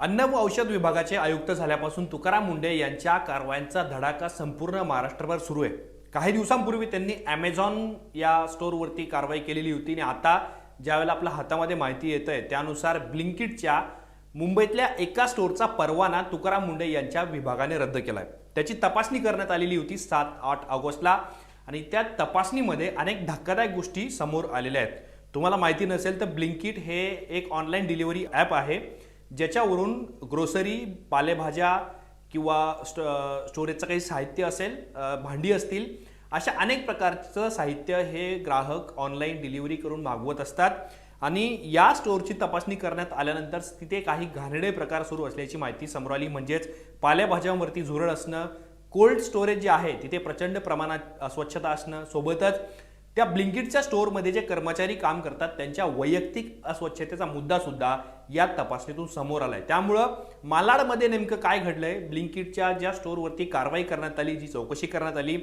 अन्न व औषध विभागाचे आयुक्त झाल्यापासून तुकाराम मुंढे यांच्या कारवायांचा धडाका संपूर्ण महाराष्ट्रभर सुरू आहे। काही दिवसांपूर्वी त्यांनी Amazon या स्टोअरवरती कारवाई केलेली होती आणि आता ज्यावेळेला आपल्या हातामध्ये माहिती येते त्यानुसार ब्लिंकिटच्या मुंबईतल्या एका स्टोअरचा परवाना तुकाराम मुंढे यांच्या विभागाने रद्द केलाय। त्याची तपासणी करण्यात आलेली होती 7-8 ऑगस्टला आणि त्या तपासणीमध्ये अनेक धक्कादायक गोष्टी समोर आलेल्या आहेत। तुम्हाला माहिती नसेल तर ब्लिंकिट हे एक ऑनलाईन डिलिव्हरी ॲप आहे ज्याच्यावरून ग्रोसरी, पालेभाज्या किंवा स्टोरेजचं काही साहित्य असेल, भांडी असतील, अशा अनेक प्रकारचं साहित्य हे ग्राहक ऑनलाईन डिलिव्हरी करून मागवत असतात आणि या स्टोअरची तपासणी करण्यात आल्यानंतर तिथे काही घाणेरडे प्रकार सुरू असल्याची माहिती समोर आली। म्हणजेच पालेभाज्यांवरती झुरळ असणं, कोल्ड स्टोरेज जे आहे तिथे प्रचंड प्रमाणात अस्वच्छता असणं, सोबतच त्या ब्लिंकिटच्या स्टोअरमध्ये जे कर्मचारी काम करतात त्यांच्या वैयक्तिक अस्वच्छतेचा मुद्दा सुद्धा या तपासणीतून समोर आलाय। त्यामुळं मालाडमध्ये नेमकं काय घडलंय, ब्लिंकिटच्या ज्या स्टोअरवरती कारवाई करण्यात आली, जी चौकशी करण्यात आली,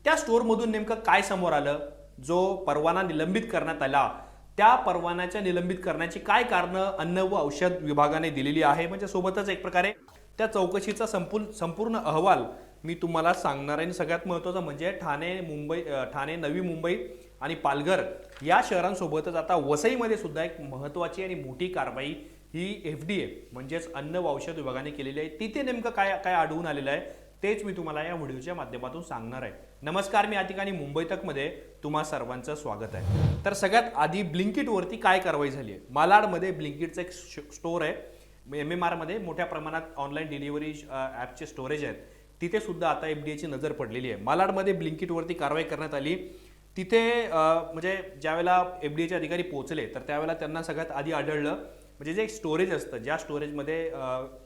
त्या स्टोअरमधून नेमकं काय समोर आलं, जो परवाना निलंबित करण्यात आला त्या परवान्याच्या निलंबित करण्याची काय कारणं अन्न व औषध विभागाने दिलेली आहे, म्हणजे सोबतच एक प्रकारे त्या चौकशीचा संपूर्ण अहवाल मी तुम्हाला सांगणार आहे। सगळ्यात महत्त्वाचं म्हणजे ठाणे, नवी मुंबई आणि पालघर या शहरांसोबतच आता वसईमध्ये सुद्धा एक महत्त्वाची आणि मोठी कारवाई ही FDA म्हणजेच अन्न व औषध विभागाने केलेली आहे। तिथे नेमकं काय काय आढळून आलेलं आहे तेच मी तुम्हाला या व्हिडिओच्या माध्यमातून सांगणार आहे। नमस्कार, मी या ठिकाणी मुंबई तकमध्ये तुम्हा सर्वांचं स्वागत आहे। तर सगळ्यात आधी ब्लिंकिटवरती काय कारवाई झाली आहे। मालाडमध्ये ब्लिंकिटचं एक स्टोअर आहे, MMR मध्ये मोठ्या प्रमाणात ऑनलाईन डिलिव्हरी ॲपचे स्टोरेज आहेत, तिथे सुद्धा आता FDAची नजर पडलेली आहे। मालाडमध्ये ब्लिंकिटवरती कारवाई करण्यात आली। तिथे म्हणजे ज्यावेळेला FDAचे अधिकारी पोहोचले तर त्यावेळेला त्यांना सगळ्यात आधी आढळलं म्हणजे जे स्टोरेज असतं, ज्या स्टोरेजमध्ये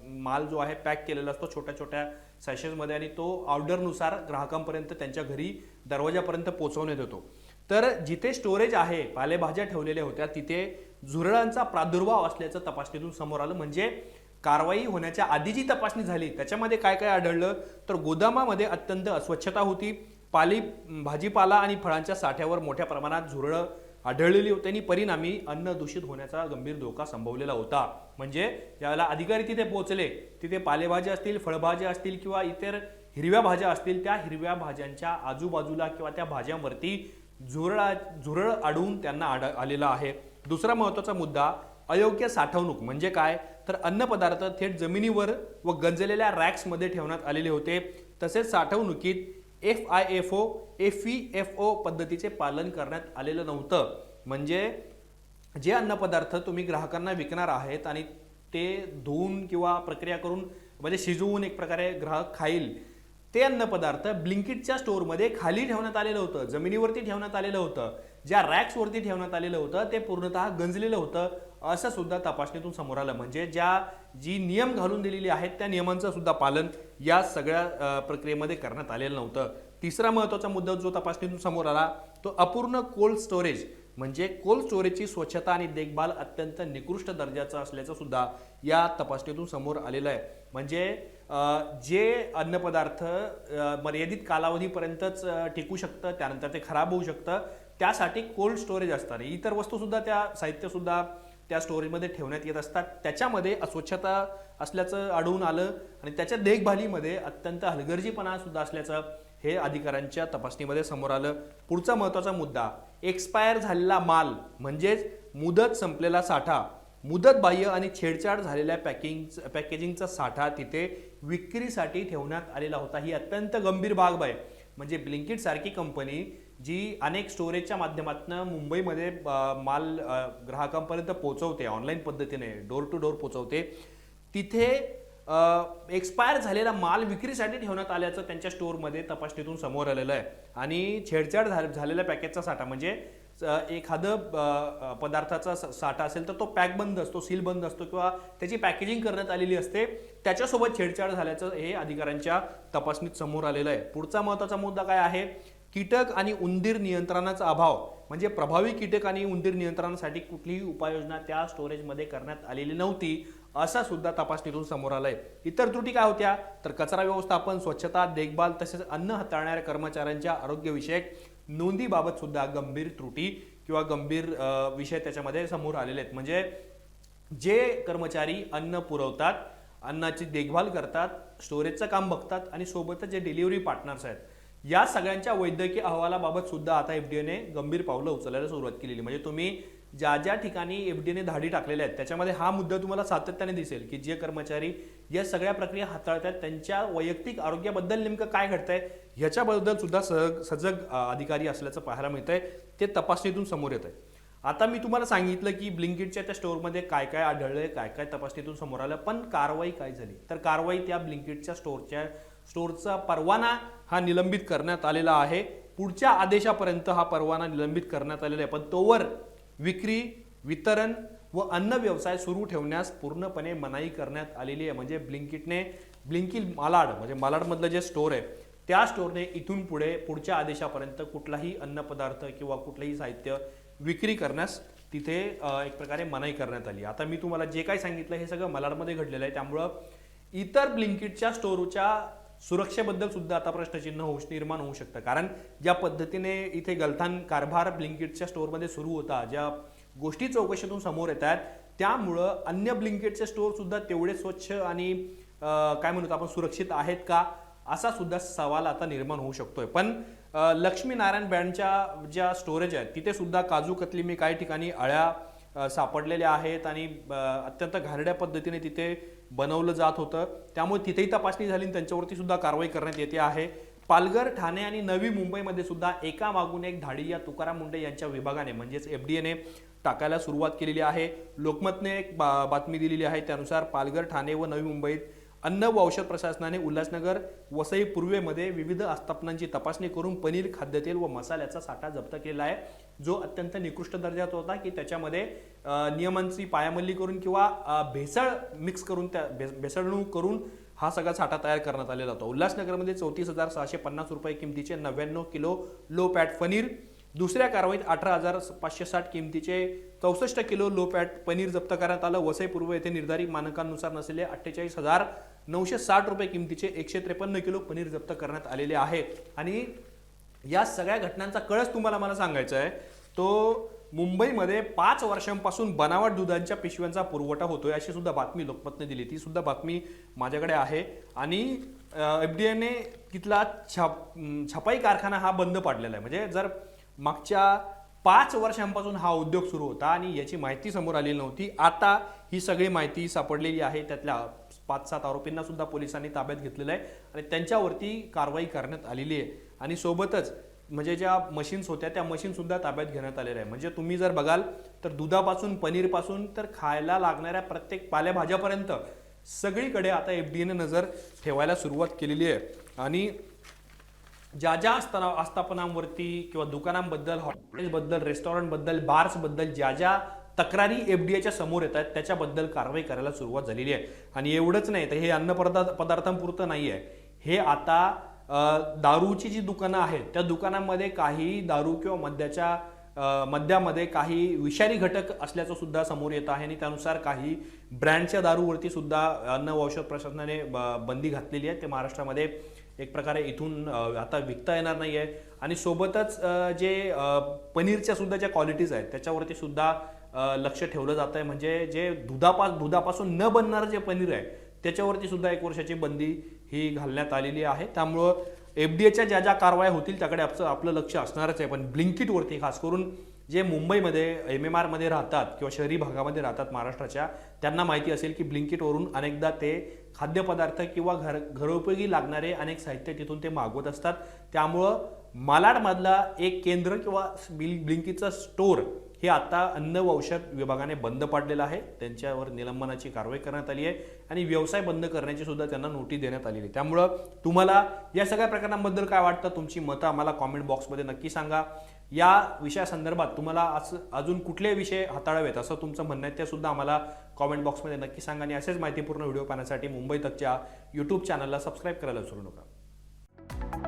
माल जो आहे पॅक केलेला असतो छोट्या छोट्या सॅशेसमध्ये आणि तो ऑर्डरनुसार ग्राहकांपर्यंत त्यांच्या घरी दरवाजापर्यंत पोहोचवण्यात येतो। तर जिथे स्टोरेज आहे, पालेभाज्या ठेवलेल्या होत्या, तिथे झुरळांचा प्रादुर्भाव असल्याचं तपासणीतून समोर आलं। म्हणजे कारवाई होण्याच्या आधी जी तपासणी झाली त्याच्यामध्ये काय काय आढळलं तर गोदामामध्ये अत्यंत अस्वच्छता होती, भाजीपाला आणि फळांच्या साठ्यावर मोठ्या प्रमाणात झुरळं आढळलेली होती आणि परिणामी अन्न दूषित होण्याचा गंभीर धोका संभवलेला होता। म्हणजे ज्यावेळेला अधिकारी तिथे पोहोचले, तिथे पालेभाज्या असतील, फळभाज्या असतील किंवा इतर हिरव्या भाज्या असतील, त्या हिरव्या भाज्यांच्या आजूबाजूला किंवा त्या भाज्यांवरती झुरळ आढळून त्यांना आलेला आहे। दुसरा महत्त्वाचा मुद्दा अयोग्य साठवणूक म्हणजे काय तर अन्नपदार्थ थेट जमिनीवर व गंजलेल्या रॅक्समध्ये ठेवण्यात आलेले होते। तसेच साठवणुकीत FIFO पद्धतीचे पालन करण्यात आलेलं नव्हतं। म्हणजे जे अन्नपदार्थ तुम्ही ग्राहकांना विकणार आहेत आणि ते धुवून किंवा प्रक्रिया करून म्हणजे शिजवून एक प्रकारे ग्राहक खाईल, ते अन्नपदार्थ ब्लिंकिटच्या स्टोअरमध्ये खाली ठेवण्यात आलेलं होतं, जमिनीवरती ठेवण्यात आलेलं होतं, ज्या रॅक्सवरती ठेवण्यात आलेलं होतं ते पूर्णतः गंजलेलं होतं, असं सुद्धा तपासणीतून समोर आलं। म्हणजे जी नियम घालून दिलेली आहेत त्या नियमांचं सुद्धा पालन या सगळ्या प्रक्रियेमध्ये करण्यात आलेलं नव्हतं। तिसरा महत्त्वाचा मुद्दा जो तपासणीतून समोर आला तो अपूर्ण कोल्ड स्टोरेज, म्हणजे कोल्ड स्टोरेजची स्वच्छता आणि देखभाल अत्यंत निकृष्ट दर्जाचं असल्याचं सुद्धा या तपासणीतून समोर आलेलं आहे। म्हणजे जे अन्नपदार्थ मर्यादित कालावधीपर्यंतच टिकू शकतं, त्यानंतर ते खराब होऊ शकतं, त्यासाठी कोल्ड स्टोरेज असतात। इतर वस्तूसुद्धा साहित्यसुद्धा त्या स्टोरेजमध्ये ठेवण्यात येत असतात, त्याच्यामध्ये अस्वच्छता असल्याचं आढळून आलं आणि त्याच्या देखभालीमध्ये अत्यंत हलगर्जीपणा सुद्धा असल्याचं हे अधिकाऱ्यांच्या तपासणीमध्ये समोर आलं। पुढचा महत्त्वाचा मुद्दा एक्सपायर झालेला माल म्हणजेच मुदत संपलेला साठा, मुदत बाह्य आणि छेडछाड झालेल्या पॅकेजिंगचा साठा तिथे विक्रीसाठी ठेवण्यात आलेला होता। ही अत्यंत गंभीर बाब आहे। म्हणजे ब्लिंकिट सारखी कंपनी जी अनेक स्टोरेजच्या माध्यमातून मुंबईमध्ये माल ग्राहकांपर्यंत पोहोचवते, ऑनलाईन पद्धतीने डोर टू डोर पोहोचवते, तिथे एक्सपायर झालेला माल विक्रीसाठी ठेवण्यात आल्याचं त्यांच्या स्टोअरमध्ये तपासणीतून समोर आलेलं आहे। आणि छेडछाड झालेल्या पॅकेजचा साठा म्हणजे एखादं पदार्थाचा साठा असेल तर तो पॅकबंद असतो, सीलबंद असतो किंवा त्याची पॅकेजिंग करण्यात आलेली असते, त्याच्यासोबत छेडछाड झाल्याचं हे अधिकाऱ्यांच्या तपासणीत समोर आलेलं आहे। पुढचा महत्त्वाचा मुद्दा काय आहे, कीटक आणि उंदीर नियंत्रणाचा अभाव, म्हणजे प्रभावी कीटक आणि उंदीर नियंत्रणासाठी कुठलीही उपाययोजना त्या स्टोरेजमध्ये करण्यात आलेली नव्हती, असा सुद्धा तपासणीतून समोर आलाय। इतर त्रुटी काय होत्या तर कचरा व्यवस्थापन, स्वच्छता, देखभाल तसेच अन्न हाताळणाऱ्या कर्मचाऱ्यांच्या आरोग्यविषयक नोंदीबाबत सुद्धा गंभीर त्रुटी किंवा गंभीर विषय त्याच्यामध्ये समोर आलेले आहेत। म्हणजे जे कर्मचारी अन्न पुरवतात अन्नाची देखभाल करतात, स्टोरेजचं काम बघतात आणि सोबतच जे डिलिव्हरी पार्टनर्स आहेत या सगळ्यांच्या वैद्यकीय अहवालाबाबत सुद्धा आता एफडीएने गंभीर पावलं उचलायला सुरुवात केलेली. म्हणजे तुम्ही ज्या ज्या ठिकाणी एफडीएने धाडी टाकलेल्या आहेत त्याच्यामध्ये हा मुद्दा तुम्हाला सातत्याने दिसेल की जे कर्मचारी या सगळ्या प्रक्रिया हाताळतात त्यांच्या वैयक्तिक आरोग्याबद्दल नेमकं काय घडतंय ह्याच्याबद्दल सुद्धा सजग अधिकारी असल्याचं पाहायला मिळतंय. ते तपासणीतून समोर येत आहे. आता मी तुम्हाला सांगितलं की ब्लिंकिटच्या त्या स्टोअरमध्ये काय काय आढळलंय, काय काय तपासणीतून समोर आलं, पण कारवाई काय झाली तर कारवाई त्या ब्लिंकिटच्या स्टोअरचा परवाना हा निलंबित करण्यात आलेला आहे. पुढच्या आदेशापर्यंत हा परवाना निलंबित करण्यात आलेला आहे. पण तोवर विक्री, वितरण व अन्न व्यवसाय सुरू ठेवण्यास पूर्णपणे मनाई करण्यात आलेली आहे. म्हणजे ब्लिंकिट मालाड म्हणजे मालाडमधलं जे स्टोअर आहे त्या स्टोअरने इथून पुढच्या आदेशापर्यंत कुठलाही अन्नपदार्थ किंवा कुठलंही साहित्य विक्री करण्यास तिथे एक प्रकारे मनाई करण्यात आली. आता मी तुम्हाला जे काही सांगितलं हे सगळं मालाडमध्ये घडलेलं आहे. त्यामुळं इतर ब्लिंकिटच्या स्टोअरच्या सुरक्षेबद्दल सुद्धा आता प्रश्नचिन्ह निर्माण होऊ शकतं. कारण ज्या पद्धतीने इथे गलथान कारभार ब्लिंकिटच्या स्टोअरमध्ये सुरू होता, ज्या गोष्टी चौकशीतून समोर येत आहेत त्यामुळं अन्य ब्लिंकिटचे स्टोअर सुद्धा तेवढे स्वच्छ आणि काय म्हणतो आपण सुरक्षित आहेत का असा सुद्धा सवाल आता निर्माण होऊ शकतोय. पण लक्ष्मीनारायण ब्रँडच्या ज्या स्टोरेज आहेत तिथे सुद्धा काजू कतली मी काही ठिकाणी अळ्या सापडलेल्या आहेत आणि अत्यंत घाणेरड्या पद्धतीने तिथे बनवलं जात होतं. त्यामुळे तिथेही तपासणी झाली आणि त्यांच्यावरती सुद्धा कारवाई करण्यात येते आहे. पालघर, ठाणे आणि नवी मुंबईमध्ये सुद्धा एका मागून एक धाडी या तुकाराम मुंढे यांच्या विभागाने म्हणजेच एफडीएने टाकायला सुरुवात केलेली आहे. लोकमतने एक बातमी दिलेली आहे त्यानुसार पालघर, ठाणे व नवी मुंबईत अन्न व औषध प्रशासनाने उल्हासनगर, वसई पूर्वेमध्ये विविध आस्थापनांची तपासणी करून पनीर, खाद्यतेल व मसाल्याचा साठा जप्त केला आहे, जो अत्यंत निकृष्ट दर्जाचा होता की त्याच्यामध्ये नियमांची पायमल्ली करून किंवा भेसळ मिक्स करून भेसळणूक करून हा सगळा साठा तयार करण्यात आलेला होता. उल्हासनगरमध्ये 34,650 रुपये किमतीचे 99 किलो लो फॅट पनीर, दुसऱ्या कारवाईत 18,560 किमतीचे 64 किलो लो फॅट पनीर जप्त करण्यात आलं. वसई पूर्व येथे निर्धारित मानकांनुसार नसलेले 48,960 रुपये किमतीचे 153 किलो पनीर जप्त करण्यात आलेले आहे. आणि या सगळ्या घटनांचा कळस तुम्हाला मला सांगायचा आहे तो मुंबईमध्ये 5 वर्षांपासून बनावट दुधाच्या पिशव्यांचा पुरवठा होतोय अशी सुद्धा बातमी लोकमतने दिली. ती सुद्धा बातमी माझ्याकडे आहे. आणि एफडीएने तिथला छपाई कारखाना हा बंद पाडलेला आहे. म्हणजे जर मागच्या 5 वर्षांपासून हा उद्योग सुरू होता आणि याची माहिती समोर आलेली नव्हती, आता ही सगळी माहिती सापडलेली आहे. त्यातल्या 5-7 आरोपींना सुद्धा पोलिसांनी ताब्यात घेतलेलं आहे आणि त्यांच्यावरती कारवाई करण्यात आलेली आहे. आणि सोबतच म्हणजे ज्या मशीन्स होत्या त्या मशीन सुद्धा ताब्यात घेण्यात आलेल्या आहे. म्हणजे तुम्ही जर बघाल तर दुधापासून, पनीरपासून तर खायला लागणाऱ्या प्रत्येक पालेभाज्यापर्यंत सगळीकडे आता एफडीएने नजर ठेवायला सुरुवात केलेली आहे. आणि ज्या ज्या आस्थापनांवरती किंवा दुकानांबद्दल, हॉटेल्सबद्दल, रेस्टॉरंटबद्दल, बार्सबद्दल ज्या ज्या तक्रारी एफडीएच्या समोर येत आहेत त्याच्याबद्दल कारवाई करायला सुरुवात झालेली आहे. आणि एवढंच नाही तर हे अन्न पदार्थांपुरतं नाही आहे, हे आता दारूची जी दुकानं आहेत त्या दुकानांमध्ये काही दारू किंवा मद्यामध्ये काही विषारी घटक असल्याचं सुद्धा समोर येत आहे. आणि त्यानुसार काही ब्रँडच्या दारूवरती सुद्धा अन्न व औषध प्रशासनाने बंदी घातलेली आहे. ते महाराष्ट्रामध्ये एक प्रकारे इथून आता विकता येणार नाही आहे. आणि सोबतच जे पनीरच्या सुद्धा ज्या क्वालिटीज आहेत त्याच्यावरती सुद्धा लक्ष ठेवलं जात आहे. म्हणजे जे दुधापासून न बनणारं जे पनीर आहे त्याच्यावरती सुद्धा 1 वर्षाची बंदी ही घालण्यात आलेली आहे. त्यामुळं एफडीएच्या ज्या ज्या कारवाया होतील त्याकडे आपलं लक्ष असणारच आहे. पण ब्लिंकिटवरती खास करून जे मुंबईमध्ये MMR मध्ये राहतात किंवा शहरी भागामध्ये राहतात महाराष्ट्राच्या, त्यांना माहिती असेल की ब्लिंकिटवरून अनेकदा ते खाद्यपदार्थ किंवा घरोपयोगी लागणारे अनेक साहित्य तिथून ते मागवत असतात. त्यामुळं मालाडमधला एक केंद्र किंवा ब्लिंकिटचा स्टोअर हे आता अन्न व औषध विभागाने बंद पाडलेलं आहे. त्यांच्यावर निलंबनाची कारवाई करण्यात आली आहे आणि व्यवसाय बंद करण्याची सुद्धा त्यांना नोटीस देण्यात आलेली आहे. त्यामुळं तुम्हाला या सगळ्या प्रकरणांबद्दल काय वाटतं, तुमची मतं आम्हाला कॉमेंट बॉक्समध्ये नक्की सांगा. या विषयासंदर्भात तुम्हाला अजून कुठले विषय हाताळावेत असं तुमचं म्हणणं आहे ते सुद्धा आम्हाला कॉमेंट बॉक्समध्ये नक्की सांगा. आणि असेच माहितीपूर्ण व्हिडिओ पाहण्यासाठी मुंबई तकच्या YouTube चॅनलला सबस्क्राईब करायला विसरू नका.